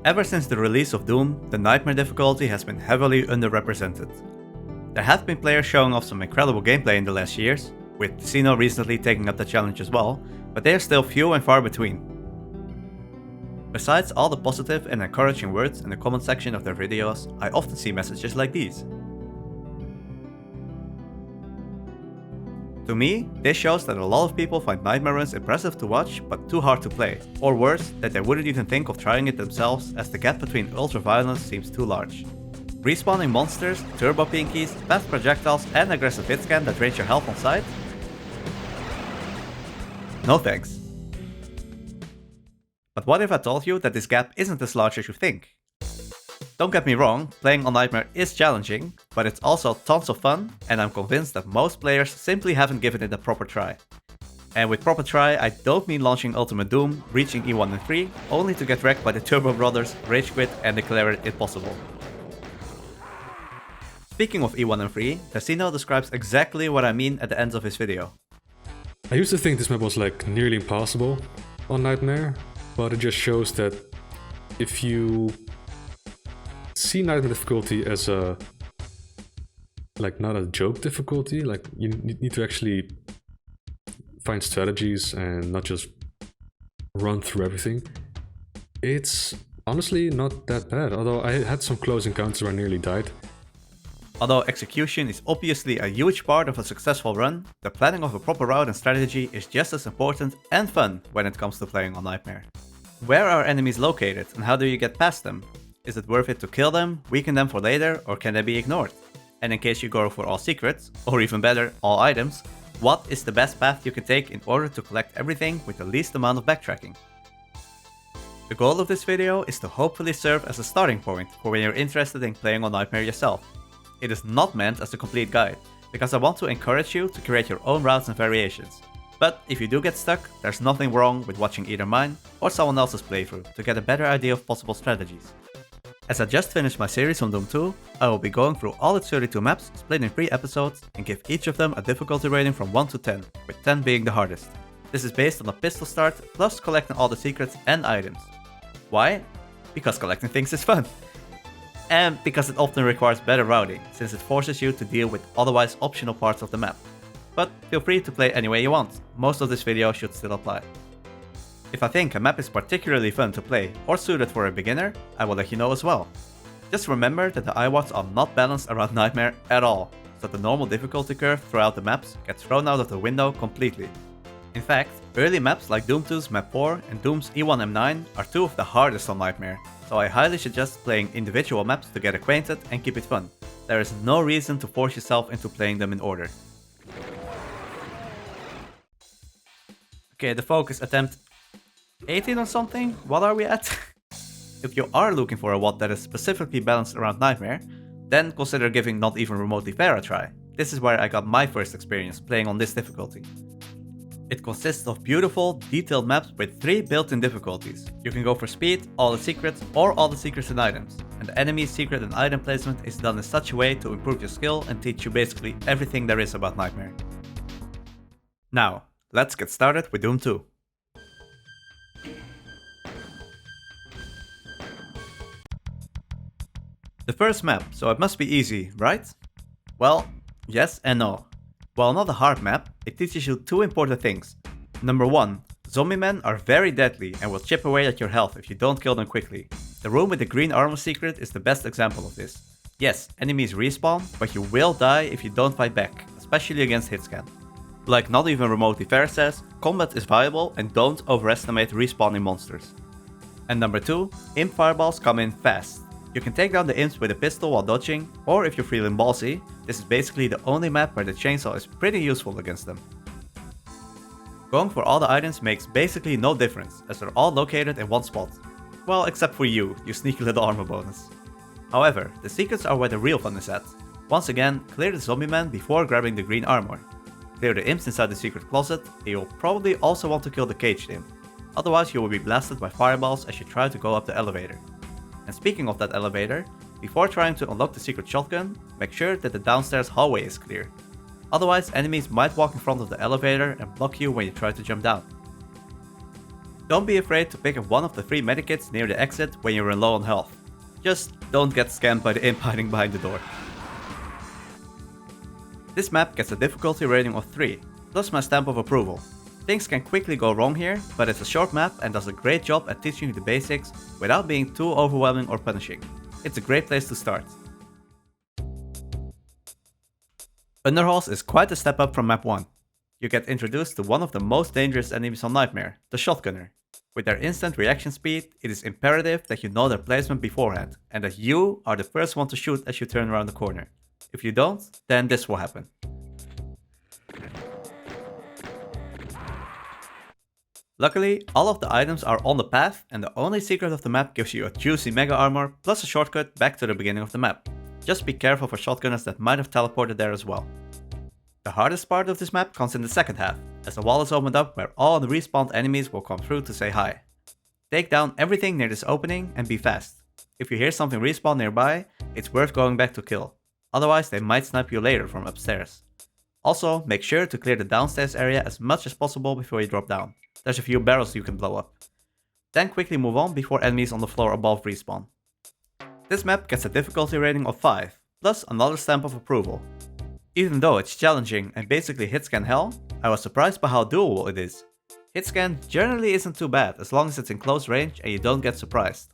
Ever since the release of Doom, the Nightmare difficulty has been heavily underrepresented. There have been players showing off some incredible gameplay in the last years, with Casino recently taking up the challenge as well, but they are still few and far between. Besides all the positive and encouraging words in the comment section of their videos, I often see messages like these. To me, this shows that a lot of people find Nightmare runs impressive to watch but too hard to play, or worse, that they wouldn't even think of trying it themselves as the gap between ultra-violence seems too large. Respawning monsters, turbo pinkies, fast projectiles and aggressive hitscan that drains your health on sight? No thanks. But what if I told you that this gap isn't as large as you think? Don't get me wrong, playing on Nightmare is challenging, but it's also tons of fun, and I'm convinced that most players simply haven't given it a proper try. And with proper try, I don't mean launching Ultimate Doom, reaching E1 and 3, only to get wrecked by the Turbo Brothers, rage quit and declare it impossible. Speaking of E1 and 3, Casino describes exactly what I mean at the end of his video. I used to think this map was like nearly impossible on Nightmare, but it just shows that if you see Nightmare difficulty as a, like, not a joke difficulty, like you need to actually find strategies and not just run through everything, it's honestly not that bad, although I had some close encounters where I nearly died. Although execution is obviously a huge part of a successful run, the planning of a proper route and strategy is just as important and fun when it comes to playing on Nightmare. Where are enemies located and how do you get past them? Is it worth it to kill them, weaken them for later, or can they be ignored? And in case you go for all secrets, or even better, all items, what is the best path you can take in order to collect everything with the least amount of backtracking? The goal of this video is to hopefully serve as a starting point for when you're interested in playing on Nightmare yourself. It is not meant as a complete guide, because I want to encourage you to create your own routes and variations. But if you do get stuck, there's nothing wrong with watching either mine or someone else's playthrough to get a better idea of possible strategies. As I just finished my series on Doom 2, I will be going through all its 32 maps split in 3 episodes and give each of them a difficulty rating from 1 to 10, with 10 being the hardest. This is based on a pistol start plus collecting all the secrets and items. Why? Because collecting things is fun. And because it often requires better routing, since it forces you to deal with otherwise optional parts of the map. But feel free to play any way you want, most of this video should still apply. If I think a map is particularly fun to play or suited for a beginner, I will let you know as well. Just remember that the IWATs are not balanced around Nightmare at all, so the normal difficulty curve throughout the maps gets thrown out of the window completely. In fact, early maps like Doom 2's Map 4 and Doom's E1M9 are 2 of the hardest on Nightmare, so I highly suggest playing individual maps to get acquainted and keep it fun. There is no reason to force yourself into playing them in order. Okay, the focus attempt 18 or something? What are we at? If you are looking for a WOD that is specifically balanced around Nightmare, then consider giving Not Even Remotely Fair a try. This is where I got my first experience playing on this difficulty. It consists of beautiful, detailed maps with 3 built-in difficulties. You can go for speed, all the secrets, or all the secrets and items. And the enemy's secret and item placement is done in such a way to improve your skill and teach you basically everything there is about Nightmare. Now, let's get started with Doom 2. The first map, so it must be easy, right? Well, yes and no. While not a hard map, it teaches you 2 important things. Number 1, zombie men are very deadly and will chip away at your health if you don't kill them quickly. The room with the green armor secret is the best example of this. Yes, enemies respawn, but you will die if you don't fight back, especially against hitscan. Like Not Even Remotely Fair says, combat is viable and don't overestimate respawning monsters. And number 2, imp fireballs come in fast. You can take down the imps with a pistol while dodging, or if you're feeling ballsy, this is basically the only map where the chainsaw is pretty useful against them. Going for all the items makes basically no difference, as they're all located in one spot. Well, except for you sneaky little armor bonus. However, the secrets are where the real fun is at. Once again, clear the zombie man before grabbing the green armor. Clear the imps inside the secret closet, and you'll probably also want to kill the caged imp. Otherwise you will be blasted by fireballs as you try to go up the elevator. And speaking of that elevator, before trying to unlock the secret shotgun, make sure that the downstairs hallway is clear. Otherwise enemies might walk in front of the elevator and block you when you try to jump down. Don't be afraid to pick up one of the 3 medikits near the exit when you're low on health. Just don't get scammed by the imp hiding behind the door. This map gets a difficulty rating of 3, plus my stamp of approval. Things can quickly go wrong here, but it's a short map and does a great job at teaching you the basics without being too overwhelming or punishing. It's a great place to start. Underhalls is quite a step up from map 1. You get introduced to one of the most dangerous enemies on Nightmare, the Shotgunner. With their instant reaction speed, it is imperative that you know their placement beforehand, and that you are the first one to shoot as you turn around the corner. If you don't, then this will happen. Luckily, all of the items are on the path, and the only secret of the map gives you a juicy mega armor plus a shortcut back to the beginning of the map. Just be careful for shotgunners that might have teleported there as well. The hardest part of this map comes in the second half, as the wall is opened up where all the respawned enemies will come through to say hi. Take down everything near this opening and be fast. If you hear something respawn nearby, it's worth going back to kill, otherwise they might snipe you later from upstairs. Also, make sure to clear the downstairs area as much as possible before you drop down. There's a few barrels you can blow up. Then quickly move on before enemies on the floor above respawn. This map gets a difficulty rating of 5, plus another stamp of approval. Even though it's challenging and basically hitscan hell, I was surprised by how doable it is. Hitscan generally isn't too bad as long as it's in close range and you don't get surprised.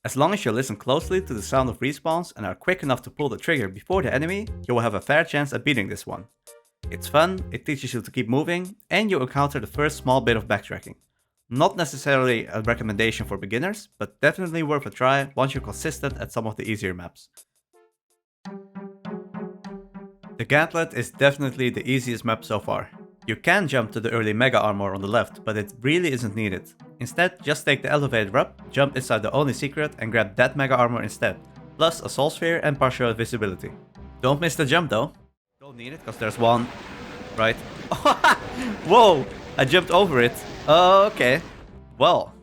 As long as you listen closely to the sound of respawns and are quick enough to pull the trigger before the enemy, you will have a fair chance at beating this one. It's fun, it teaches you to keep moving, and you encounter the first small bit of backtracking. Not necessarily a recommendation for beginners, but definitely worth a try once you're consistent at some of the easier maps. The Gantlet is definitely the easiest map so far. You can jump to the early mega armor on the left, but it really isn't needed. Instead, just take the elevator up, jump inside the only secret and grab that mega armor instead, plus a soul sphere and partial invisibility. Don't miss the jump though. Don't need it because there's one right. Whoa! I jumped over it. Okay. Well.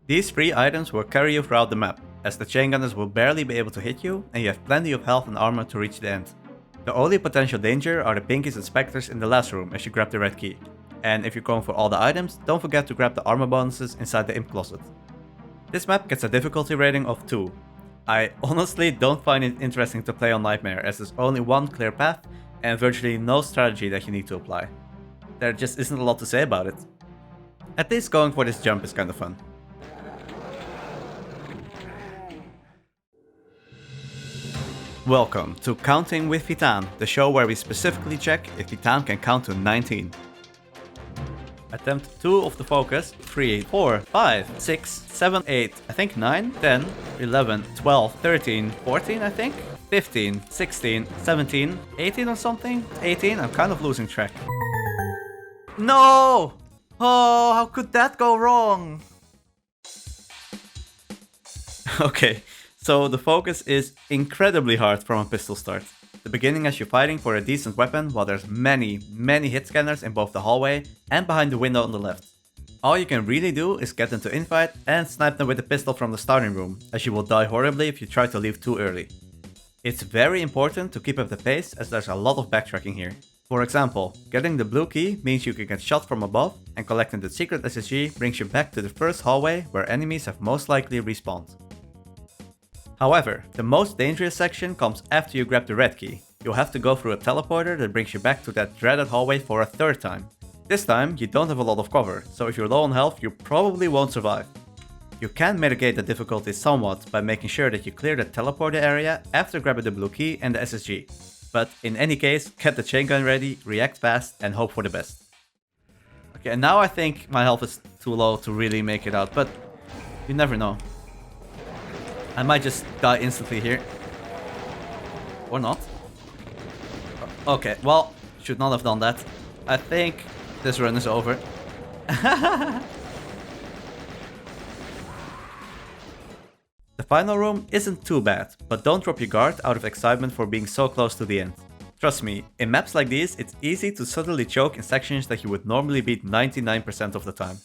These 3 items will carry you throughout the map, as the chain gunners will barely be able to hit you and you have plenty of health and armor to reach the end. The only potential danger are the pinkies and specters in the last room as you grab the red key. And if you're going for all the items, don't forget to grab the armor bonuses inside the imp closet. This map gets a difficulty rating of 2. I honestly don't find it interesting to play on Nightmare as there's only one clear path and virtually no strategy that you need to apply. There just isn't a lot to say about it. At least going for this jump is kind of fun. Welcome to Counting with Vitaan, the show where we specifically check if Vitaan can count to 19. Attempt 2 of the focus, 3, 4, 5, 6, 7, 8, I think 9, 10, 11, 12, 13, 14 I think, 15, 16, 17, 18 or something, 18, I'm kind of losing track. No! Oh, how could that go wrong? Okay. So the focus is incredibly hard from a pistol start. The beginning as you're fighting for a decent weapon while there's many hit scanners in both the hallway and behind the window on the left. All you can really do is get into infight and snipe them with a pistol from the starting room, as you will die horribly if you try to leave too early. It's very important to keep up the pace as there's a lot of backtracking here. For example, getting the blue key means you can get shot from above, and collecting the secret SSG brings you back to the first hallway where enemies have most likely respawned. However, the most dangerous section comes after you grab the red key. You'll have to go through a teleporter that brings you back to that dreaded hallway for a 3rd time. This time, you don't have a lot of cover, so if you're low on health, you probably won't survive. You can mitigate the difficulty somewhat by making sure that you clear the teleporter area after grabbing the blue key and the SSG. But in any case, get the chain gun ready, react fast, and hope for the best. Okay, and now I think my health is too low to really make it out, but you never know. I might just die instantly here. Or not. Okay, well, should not have done that. I think this run is over. The final room isn't too bad, but don't drop your guard out of excitement for being so close to the end. Trust me, in maps like these, it's easy to subtly choke in sections that you would normally beat 99% of the time.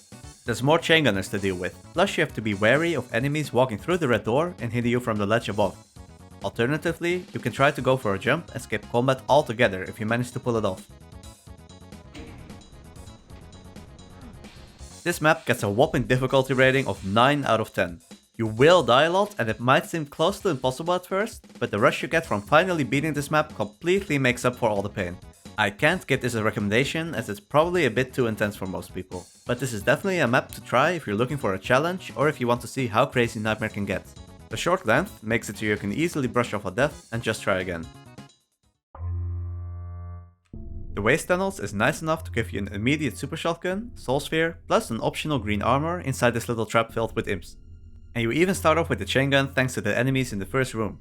There's more chain gunners to deal with, plus you have to be wary of enemies walking through the red door and hitting you from the ledge above. Alternatively, you can try to go for a jump and skip combat altogether if you manage to pull it off. This map gets a whopping difficulty rating of 9 out of 10. You will die a lot and it might seem close to impossible at first, but the rush you get from finally beating this map completely makes up for all the pain. I can't give this a recommendation as it's probably a bit too intense for most people, but this is definitely a map to try if you're looking for a challenge or if you want to see how crazy Nightmare can get. The short length makes it so you can easily brush off a death and just try again. The waste tunnels is nice enough to give you an immediate super shotgun, soul sphere, plus an optional green armor inside this little trap filled with imps. And you even start off with the chain gun thanks to the enemies in the first room.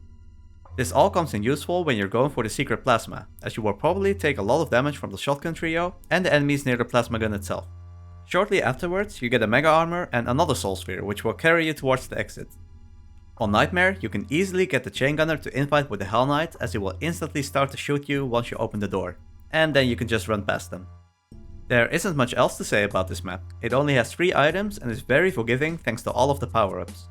This all comes in useful when you're going for the secret plasma, as you will probably take a lot of damage from the shotgun trio and the enemies near the plasma gun itself. Shortly afterwards you get a mega armor and another soul sphere which will carry you towards the exit. On Nightmare, you can easily get the chain gunner to infight with the Hell Knight as he will instantly start to shoot you once you open the door, and then you can just run past them. There isn't much else to say about this map, it only has 3 items and is very forgiving thanks to all of the power-ups.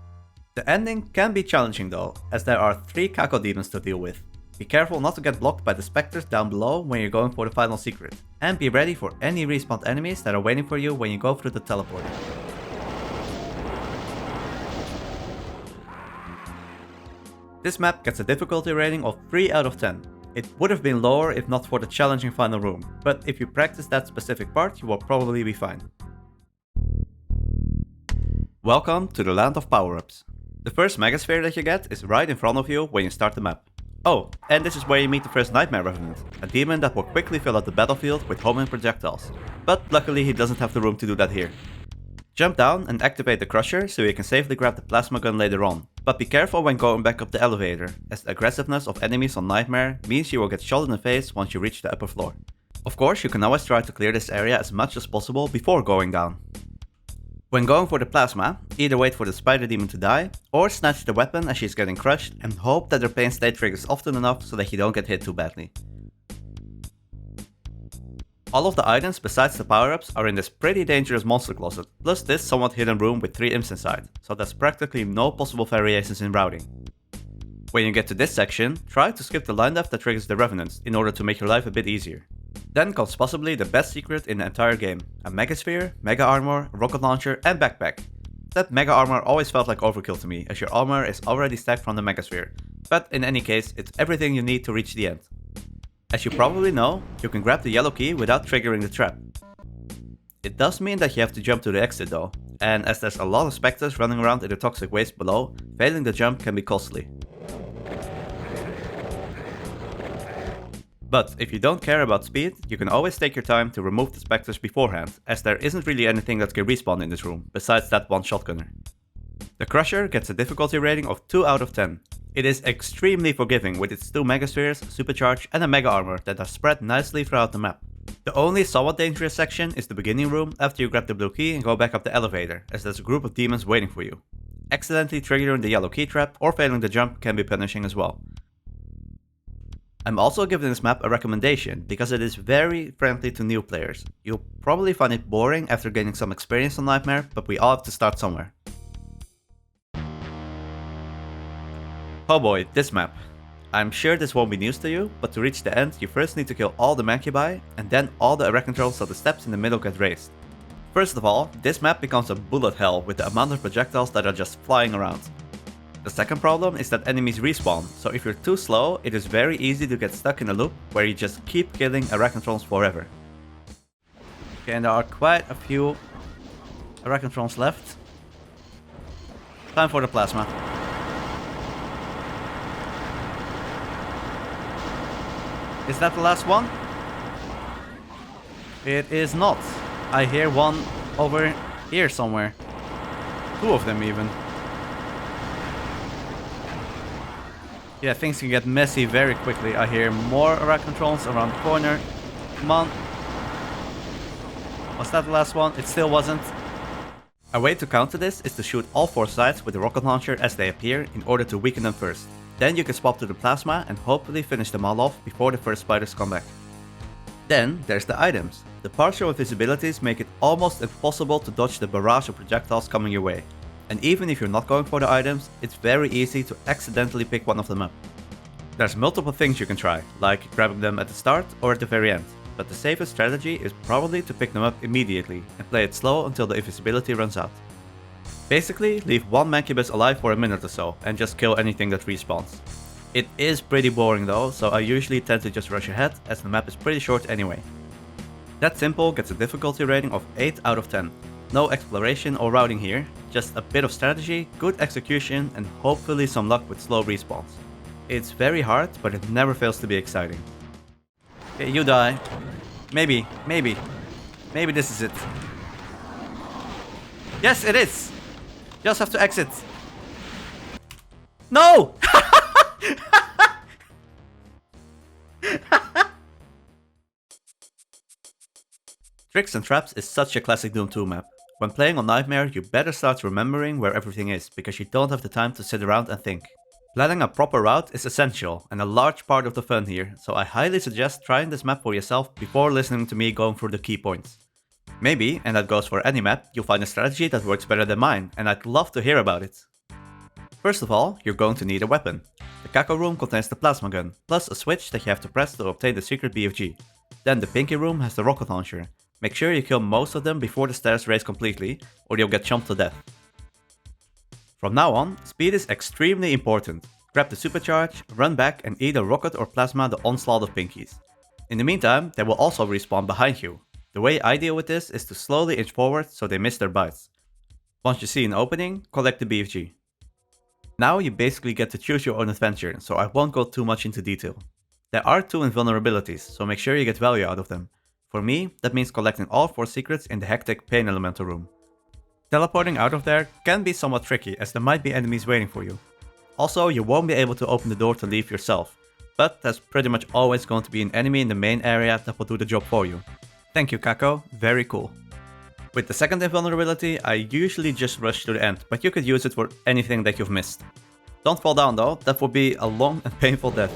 The ending can be challenging though, as there are 3 Kako demons to deal with. Be careful not to get blocked by the specters down below when you're going for the final secret, and be ready for any respawned enemies that are waiting for you when you go through the teleporter. This map gets a difficulty rating of 3 out of 10. It would have been lower if not for the challenging final room, but if you practice that specific part, you will probably be fine. Welcome to the land of power-ups. The first Megasphere that you get is right in front of you when you start the map. Oh, and this is where you meet the first Nightmare Revenant, a demon that will quickly fill out the battlefield with homing projectiles. But luckily he doesn't have the room to do that here. Jump down and activate the crusher so you can safely grab the plasma gun later on. But be careful when going back up the elevator, as the aggressiveness of enemies on Nightmare means you will get shot in the face once you reach the upper floor. Of course, you can always try to clear this area as much as possible before going down. When going for the plasma, either wait for the spider demon to die, or snatch the weapon as she's getting crushed and hope that her pain state triggers often enough so that you don't get hit too badly. All of the items besides the power-ups are in this pretty dangerous monster closet, plus this somewhat hidden room with 3 imps inside, so there's practically no possible variations in routing. When you get to this section, try to skip the line death that triggers the revenants in order to make your life a bit easier. Then comes possibly the best secret in the entire game, a Megasphere, Mega Armor, Rocket Launcher and Backpack. That Mega Armor always felt like overkill to me, as your armor is already stacked from the Megasphere, but in any case it's everything you need to reach the end. As you probably know, you can grab the yellow key without triggering the trap. It does mean that you have to jump to the exit though, and as there's a lot of specters running around in the toxic waste below, failing the jump can be costly. But if you don't care about speed, you can always take your time to remove the specters beforehand, as there isn't really anything that can respawn in this room, besides that one shotgunner. The Crusher gets a difficulty rating of 2 out of 10. It is extremely forgiving with its 2 Megaspheres, Supercharge and a Mega Armor that are spread nicely throughout the map. The only somewhat dangerous section is the beginning room after you grab the blue key and go back up the elevator, as there's a group of demons waiting for you. Accidentally triggering the yellow key trap or failing the jump can be punishing as well. I'm also giving this map a recommendation because it is very friendly to new players. You'll probably find it boring after gaining some experience on Nightmare, but we all have to start somewhere. Oh boy, this map. I'm sure this won't be news to you, but to reach the end you first need to kill all the Mancubi, and then all the Arachnotrons so the steps in the middle get raised. First of all, this map becomes a bullet hell with the amount of projectiles that are just flying around. The second problem is that enemies respawn, so if you're too slow, it is very easy to get stuck in a loop where you just keep killing Arachnotrons forever. Okay, and there are quite a few Arachnotrons left. Time for the plasma. Is that the last one? It is not. I hear one over here somewhere. 2 of them even. Yeah, things can get messy very quickly. I hear more Arachnotrons around the corner. Come on. Was that the last one? It still wasn't. A way to counter this is to shoot all 4 sides with the rocket launcher as they appear in order to weaken them first. Then you can swap to the plasma and hopefully finish them all off before the first spiders come back. Then there's the items. The partial invisibilities make it almost impossible to dodge the barrage of projectiles coming your way. And even if you're not going for the items, it's very easy to accidentally pick one of them up. There's multiple things you can try, like grabbing them at the start or at the very end. but the safest strategy is probably to pick them up immediately and play it slow until the invisibility runs out. Basically, leave one Mancubus alive for a minute or so and just kill anything that respawns. It is pretty boring though, so I usually tend to just rush ahead as the map is pretty short anyway. That simple gets a difficulty rating of 8 out of 10. No exploration or routing here, just a bit of strategy, good execution and hopefully some luck with slow respawns. It's very hard, but it never fails to be exciting. Okay, you die. Maybe this is it. Yes, it is! Just have to exit. No! Tricks and Traps is such a classic Doom 2 map. When playing on Nightmare, you better start remembering where everything is, because you don't have the time to sit around and think. Planning a proper route is essential and a large part of the fun here, so I highly suggest trying this map for yourself before listening to me going through the key points. Maybe, and that goes for any map, you'll find a strategy that works better than mine, and I'd love to hear about it. First of all, you're going to need a weapon. The Kako room contains the plasma gun, plus a switch that you have to press to obtain the secret BFG. Then the Pinky room has the rocket launcher. Make sure you kill most of them before the stairs raise completely, or you'll get chomped to death. From now on, speed is extremely important. Grab the supercharge, run back and either rocket or plasma the onslaught of Pinkies. In the meantime, they will also respawn behind you. The way I deal with this is to slowly inch forward so they miss their bites. Once you see an opening, collect the BFG. Now you basically get to choose your own adventure, so I won't go too much into detail. There are 2 invulnerabilities, so make sure you get value out of them. For me, that means collecting all 4 secrets in the hectic Pain Elemental room. Teleporting out of there can be somewhat tricky as there might be enemies waiting for you. Also, you won't be able to open the door to leave yourself, but there's pretty much always going to be an enemy in the main area that will do the job for you. Thank you, Kako, very cool. With the second invulnerability, I usually just rush to the end, but you could use it for anything that you've missed. Don't fall down though, that would be a long and painful death.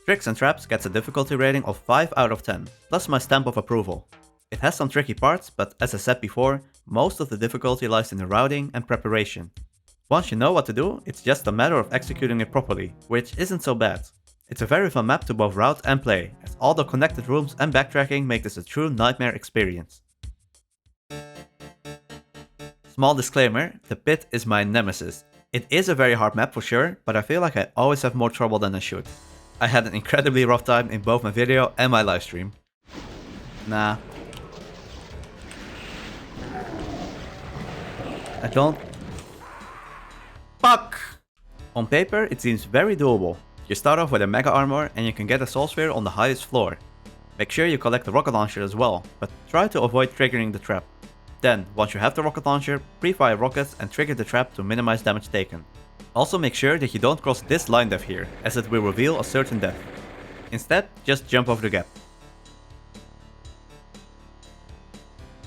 Tricks and Traps gets a difficulty rating of 5 out of 10, plus my stamp of approval. It has some tricky parts, but as I said before, most of the difficulty lies in the routing and preparation. Once you know what to do, it's just a matter of executing it properly, which isn't so bad. It's a very fun map to both route and play, as all the connected rooms and backtracking make this a true Nightmare experience. Small disclaimer, the pit is my nemesis. It is a very hard map for sure, but I feel like I always have more trouble than I should. I had an incredibly rough time in both my video and my livestream. Nah. I don't... Fuck! On paper, it seems very doable. You start off with a Mega Armor and you can get a Soul Sphere on the highest floor. Make sure you collect the Rocket Launcher as well, but try to avoid triggering the trap. Then, once you have the Rocket Launcher, pre-fire rockets and trigger the trap to minimize damage taken. Also make sure that you don't cross this line depth here, as it will reveal a certain depth. Instead, just jump over the gap.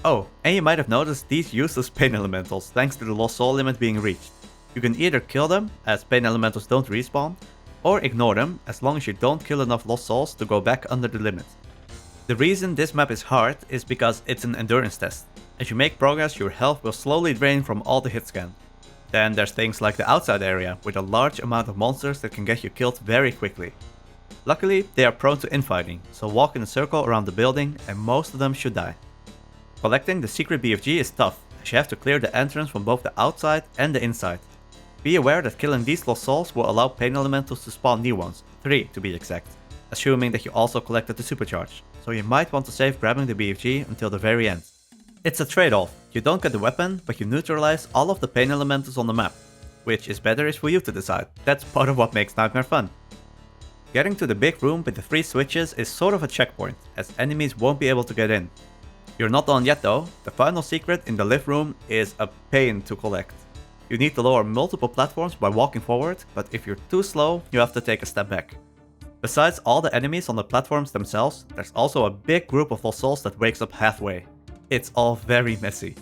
Oh, and you might have noticed these useless Pain Elementals thanks to the Lost Soul limit being reached. You can either kill them, as Pain Elementals don't respawn, or ignore them as long as you don't kill enough Lost Souls to go back under the limit. The reason this map is hard is because it's an endurance test. As you make progress, your health will slowly drain from all the hit scan. Then there's things like the outside area with a large amount of monsters that can get you killed very quickly. Luckily, they are prone to infighting, so walk in a circle around the building and most of them should die. Collecting the secret BFG is tough, as you have to clear the entrance from both the outside and the inside. Be aware that killing these Lost Souls will allow Pain Elementals to spawn new ones, 3 to be exact, assuming that you also collected the supercharge, so you might want to save grabbing the BFG until the very end. It's a trade-off. You don't get the weapon, but you neutralize all of the Pain Elementals on the map. Which is better is for you to decide, that's part of what makes Nightmare fun. Getting to the big room with the 3 switches is sort of a checkpoint, as enemies won't be able to get in. You're not done yet though, the final secret in the lift room is a pain to collect. You need to lower multiple platforms by walking forward, but if you're too slow, you have to take a step back. Besides all the enemies on the platforms themselves, there's also a big group of Lost Souls that wakes up halfway. It's all very messy.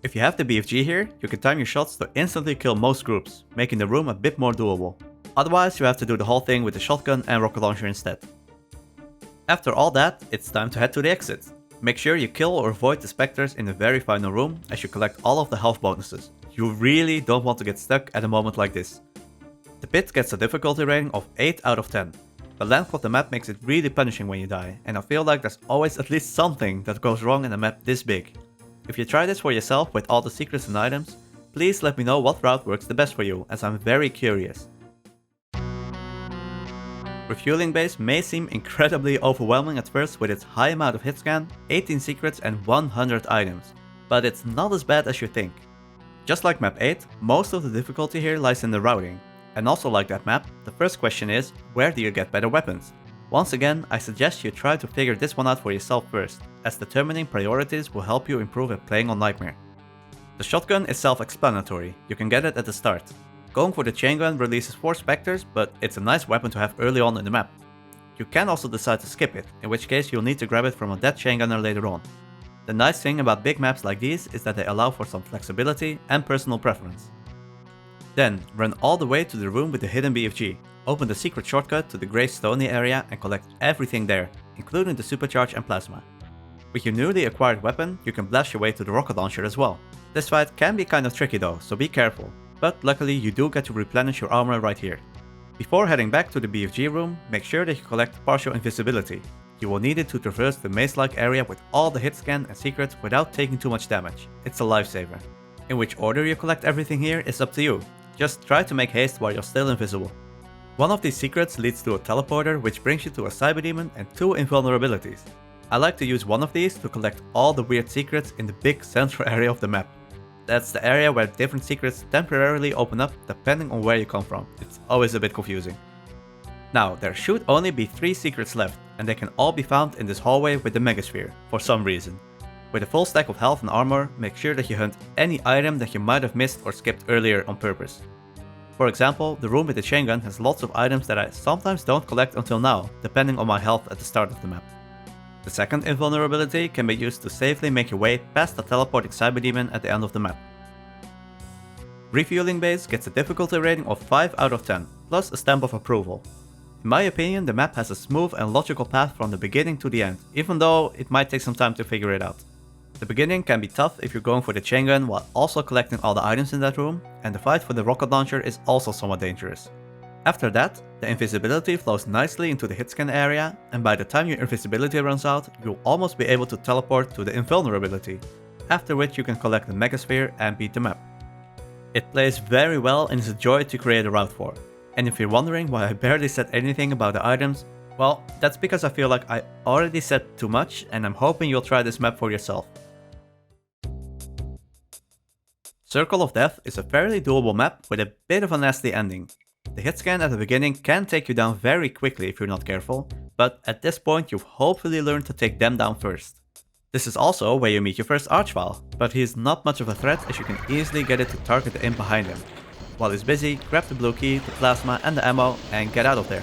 If you have the BFG here, you can time your shots to instantly kill most groups, making the room a bit more doable. Otherwise, you have to do the whole thing with the shotgun and rocket launcher instead. After all that, it's time to head to the exit. Make sure you kill or avoid the specters in the very final room as you collect all of the health bonuses. You really don't want to get stuck at a moment like this. The pit gets a difficulty rating of 8 out of 10. The length of the map makes it really punishing when you die, and I feel like there's always at least something that goes wrong in a map this big. If you try this for yourself with all the secrets and items, please let me know what route works the best for you, as I'm very curious. Refueling base may seem incredibly overwhelming at first with its high amount of hit scan, 18 secrets and 100 items, but it's not as bad as you think. Just like map 8, most of the difficulty here lies in the routing. And also like that map, the first question is, where do you get better weapons? Once again, I suggest you try to figure this one out for yourself first, as determining priorities will help you improve at playing on Nightmare. The shotgun is self-explanatory, you can get it at the start. Going for the chain gun releases 4 specters, but it's a nice weapon to have early on in the map. You can also decide to skip it, in which case you'll need to grab it from a dead chain gunner later on. The nice thing about big maps like these is that they allow for some flexibility and personal preference. Then, run all the way to the room with the hidden BFG, open the secret shortcut to the grey stony area and collect everything there, including the supercharge and plasma. With your newly acquired weapon, you can blast your way to the rocket launcher as well. This fight can be kind of tricky though, so be careful, but luckily you do get to replenish your armor right here. Before heading back to the BFG room, make sure that you collect partial invisibility. You will need it to traverse the maze-like area with all the hit scan and secrets without taking too much damage. It's a lifesaver. In which order you collect everything here is up to you. Just try to make haste while you're still invisible. One of these secrets leads to a teleporter which brings you to a cyber demon and 2 invulnerabilities. I like to use one of these to collect all the weird secrets in the big central area of the map. That's the area where different secrets temporarily open up depending on where you come from. It's always a bit confusing. Now, there should only be 3 secrets left, and they can all be found in this hallway with the Megasphere, for some reason. With a full stack of health and armor, make sure that you hunt any item that you might have missed or skipped earlier on purpose. For example, the room with the chain gun has lots of items that I sometimes don't collect until now, depending on my health at the start of the map. The second invulnerability can be used to safely make your way past the teleporting cyber demon at the end of the map. Refueling base gets a difficulty rating of 5 out of 10, plus a stamp of approval. In my opinion, the map has a smooth and logical path from the beginning to the end, even though it might take some time to figure it out. The beginning can be tough if you're going for the chain gun while also collecting all the items in that room, and the fight for the rocket launcher is also somewhat dangerous. After that, the invisibility flows nicely into the hit scan area, and by the time your invisibility runs out, you'll almost be able to teleport to the invulnerability, after which you can collect the Megasphere and beat the map. It plays very well and is a joy to create a route for. And if you're wondering why I barely said anything about the items, well, that's because I feel like I already said too much and I'm hoping you'll try this map for yourself. Circle of Death is a fairly doable map with a bit of a nasty ending. The hit scan at the beginning can take you down very quickly if you're not careful, but at this point you've hopefully learned to take them down first. This is also where you meet your first Archvile, but he is not much of a threat as you can easily get it to target the imp behind him. While he's busy, grab the blue key, the plasma and the ammo and get out of there.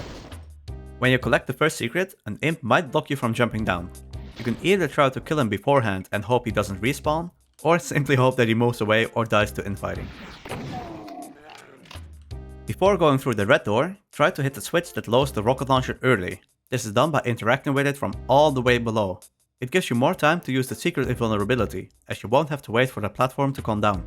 When you collect the first secret, an imp might block you from jumping down. You can either try to kill him beforehand and hope he doesn't respawn, or simply hope that he moves away or dies to infighting. Before going through the red door, try to hit the switch that lowers the rocket launcher early. This is done by interacting with it from all the way below. It gives you more time to use the secret invulnerability, as you won't have to wait for the platform to come down.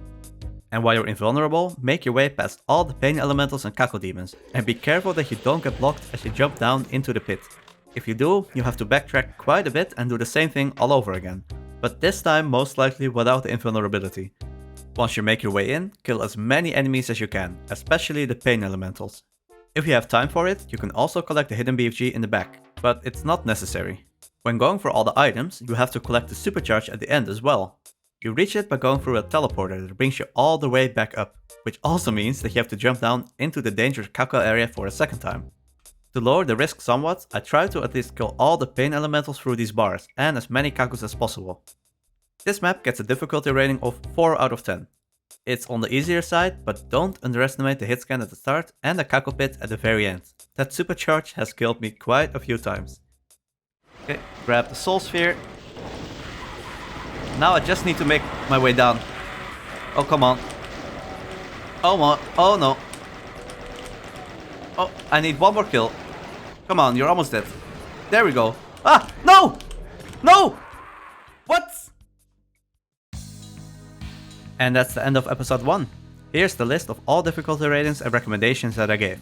And while you're invulnerable, make your way past all the pain elementals and cackle demons, and be careful that you don't get blocked as you jump down into the pit. If you do, you have to backtrack quite a bit and do the same thing all over again, but this time most likely without the invulnerability. Once you make your way in, kill as many enemies as you can, especially the pain elementals. If you have time for it, you can also collect the hidden BFG in the back, but it's not necessary. When going for all the items, you have to collect the supercharge at the end as well. You reach it by going through a teleporter that brings you all the way back up, which also means that you have to jump down into the dangerous cackle area for a second time. To lower the risk somewhat, I try to at least kill all the pain elementals through these bars, and as many cackles as possible. This map gets a difficulty rating of 4 out of 10. It's on the easier side, but don't underestimate the hit scan at the start and the cackle pit at the very end. That supercharge has killed me quite a few times. Okay, grab the soul sphere. Now I just need to make my way down. Oh, come on. Oh no. Oh, I need one more kill. Come on, you're almost dead. There we go. Ah, no! No! What? And that's the end of episode 1. Here's the list of all difficulty ratings and recommendations that I gave.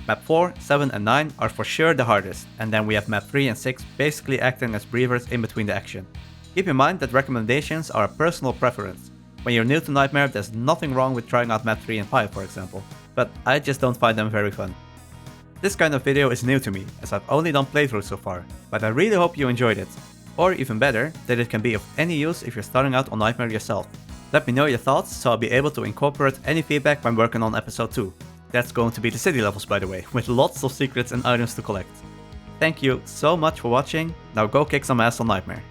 Map 4, 7 and 9 are for sure the hardest, and then we have Map 3 and 6 basically acting as breathers in between the action. Keep in mind that recommendations are a personal preference. When you're new to Nightmare, there's nothing wrong with trying out Map 3 and 5 for example, but I just don't find them very fun. This kind of video is new to me, as I've only done playthroughs so far, but I really hope you enjoyed it. Or even better, that it can be of any use if you're starting out on Nightmare yourself. Let me know your thoughts so I'll be able to incorporate any feedback when working on episode 2. That's going to be the city levels by the way, with lots of secrets and items to collect. Thank you so much for watching, now go kick some ass on Nightmare.